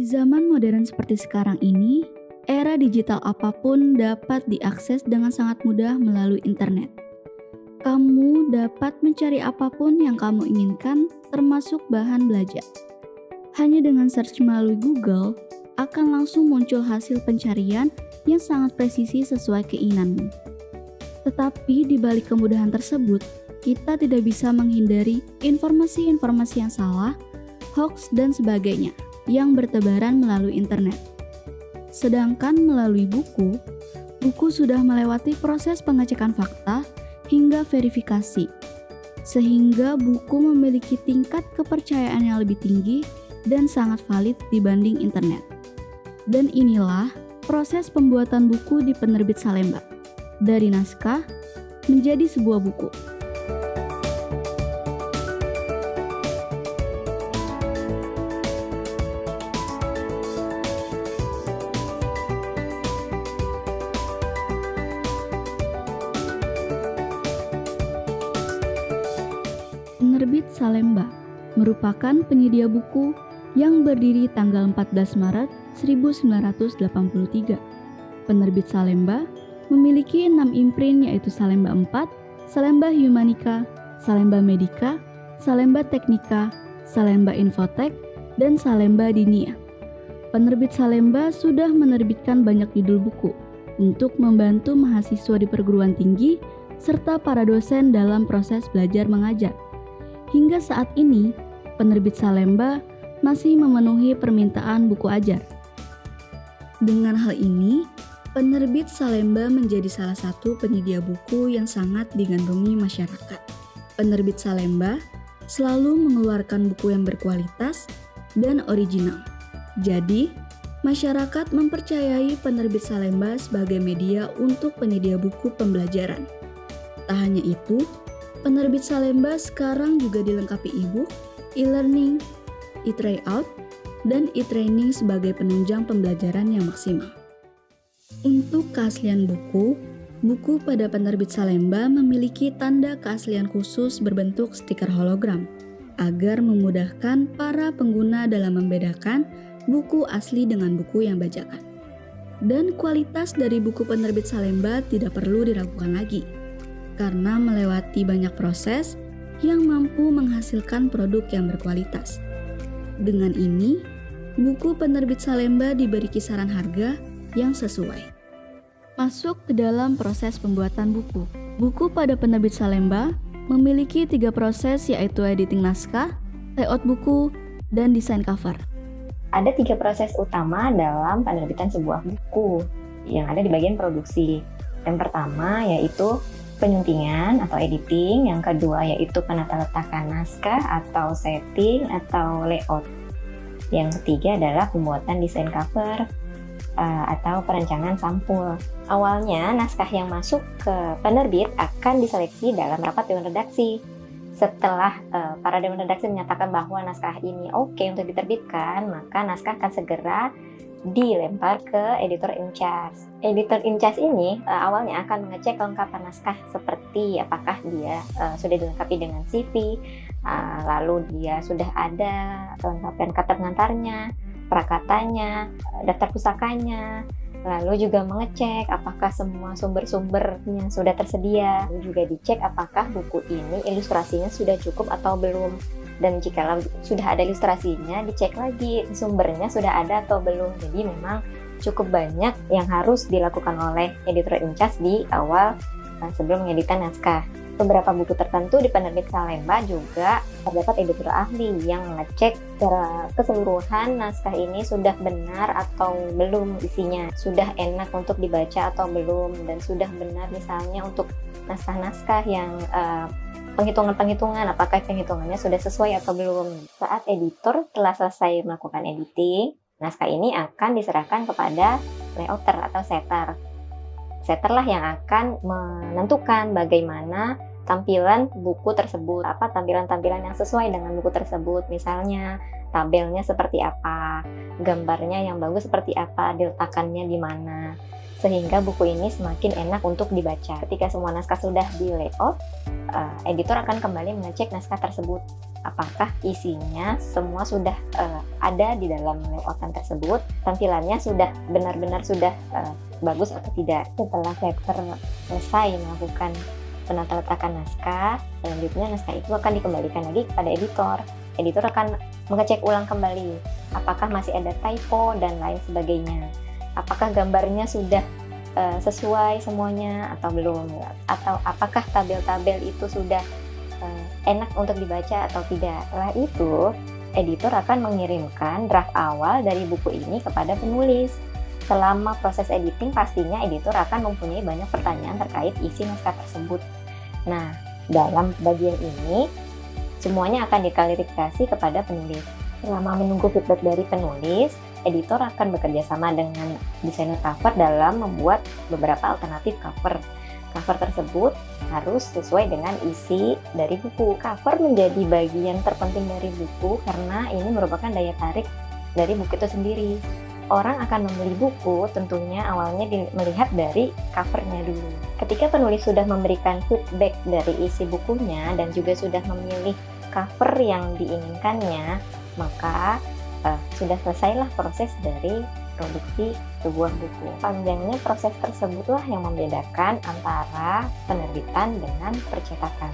Di zaman modern seperti sekarang ini, era digital apapun dapat diakses dengan sangat mudah melalui internet. Kamu dapat mencari apapun yang kamu inginkan, termasuk bahan belajar. Hanya dengan search melalui Google, akan langsung muncul hasil pencarian yang sangat presisi sesuai keinginanmu. Tetapi di balik kemudahan tersebut, kita tidak bisa menghindari informasi-informasi yang salah, hoax, dan sebagainya yang bertebaran melalui internet. Sedangkan melalui buku sudah melewati proses pengecekan fakta hingga verifikasi, sehingga buku memiliki tingkat kepercayaan yang lebih tinggi dan sangat valid dibanding internet. Dan inilah proses pembuatan buku di penerbit Salemba, dari naskah menjadi sebuah buku. Penerbit Salemba merupakan penyedia buku yang berdiri tanggal 14 Maret 1983. Penerbit Salemba memiliki 6 imprint, yaitu Salemba 4, Salemba Humanica, Salemba Medica, Salemba Teknika, Salemba Infotek, dan Salemba Dinia. Penerbit Salemba sudah menerbitkan banyak judul buku untuk membantu mahasiswa di perguruan tinggi serta para dosen dalam proses belajar mengajar. Hingga saat ini, penerbit Salemba masih memenuhi permintaan buku ajar. Dengan hal ini, penerbit Salemba menjadi salah satu penyedia buku yang sangat digandrungi masyarakat. Penerbit Salemba selalu mengeluarkan buku yang berkualitas dan original. Jadi, masyarakat mempercayai penerbit Salemba sebagai media untuk penyedia buku pembelajaran. Tak hanya itu, penerbit Salemba sekarang juga dilengkapi e-book, e-learning, e-tryout, dan e-training sebagai penunjang pembelajaran yang maksimal. Untuk keaslian buku pada penerbit Salemba memiliki tanda keaslian khusus berbentuk stiker hologram agar memudahkan para pengguna dalam membedakan buku asli dengan buku yang bajakan. Dan kualitas dari buku penerbit Salemba tidak perlu diragukan lagi, karena melewati banyak proses yang mampu menghasilkan produk yang berkualitas. Dengan ini, buku penerbit Salemba diberi kisaran harga yang sesuai. Masuk ke dalam proses pembuatan buku. Buku pada penerbit Salemba memiliki 3 proses, yaitu editing naskah, layout buku, dan desain cover. Ada 3 proses utama dalam penerbitan sebuah buku yang ada di bagian produksi. Yang pertama yaitu penyuntingan atau editing, yang kedua yaitu penata-letakan naskah atau setting atau layout. Yang ketiga adalah pembuatan desain cover atau perancangan sampul. Awalnya naskah yang masuk ke penerbit akan diseleksi dalam rapat dewan redaksi. Setelah para dewan redaksi menyatakan bahwa naskah ini oke untuk diterbitkan, maka naskah akan segera dilempar ke editor in charge. Editor in charge ini awalnya akan mengecek kelengkapan naskah, seperti apakah dia sudah dilengkapi dengan CV, lalu dia sudah ada kelengkapan kata pengantarnya, prakatanya, daftar pusakanya, lalu juga mengecek apakah semua sumber-sumbernya sudah tersedia. Lalu juga dicek apakah buku ini ilustrasinya sudah cukup atau belum. Dan jika sudah ada ilustrasinya, dicek lagi sumbernya sudah ada atau belum. Jadi memang cukup banyak yang harus dilakukan oleh editor in charge di awal sebelum mengeditkan naskah. Beberapa buku tertentu di penerbit Salemba juga terdapat editor ahli yang mengecek secara keseluruhan naskah ini sudah benar atau belum isinya, sudah enak untuk dibaca atau belum, dan sudah benar misalnya untuk naskah-naskah yang penghitungan-penghitungan, apakah penghitungannya sudah sesuai atau belum. Saat editor telah selesai melakukan editing, naskah ini akan diserahkan kepada layouter atau setter. Setter lah yang akan menentukan bagaimana tampilan buku tersebut, tampilan-tampilan yang sesuai dengan buku tersebut. Misalnya tabelnya seperti apa, gambarnya yang bagus seperti apa, diletakkannya di mana, sehingga buku ini semakin enak untuk dibaca. Ketika semua naskah sudah di layout, editor akan kembali mengecek naskah tersebut. Apakah isinya semua sudah ada di dalam layoutan tersebut, tampilannya sudah benar-benar sudah bagus atau tidak. Setelah chapter selesai melakukan penata-letakan naskah, selanjutnya naskah itu akan dikembalikan lagi kepada editor. Editor akan mengecek ulang kembali apakah masih ada typo dan lain sebagainya. Apakah gambarnya sudah sesuai semuanya atau belum, atau apakah tabel-tabel itu sudah enak untuk dibaca atau tidak. Setelah itu, editor akan mengirimkan draft awal dari buku ini kepada penulis. Selama proses editing, pastinya editor akan mempunyai banyak pertanyaan terkait isi naskah tersebut. Nah, dalam bagian ini, semuanya akan diklarifikasi kepada penulis. Selama menunggu feedback dari penulis, editor akan bekerja sama dengan desainer cover dalam membuat beberapa alternatif cover. Cover tersebut harus sesuai dengan isi dari buku. Cover menjadi bagian terpenting dari buku karena ini merupakan daya tarik dari buku itu sendiri. Orang akan membeli buku tentunya awalnya melihat dari covernya dulu. Ketika penulis sudah memberikan feedback dari isi bukunya dan juga sudah memilih cover yang diinginkannya, maka sudah selesailah proses dari produksi sebuah buku. Panjangnya proses tersebutlah yang membedakan antara penerbitan dengan percetakan.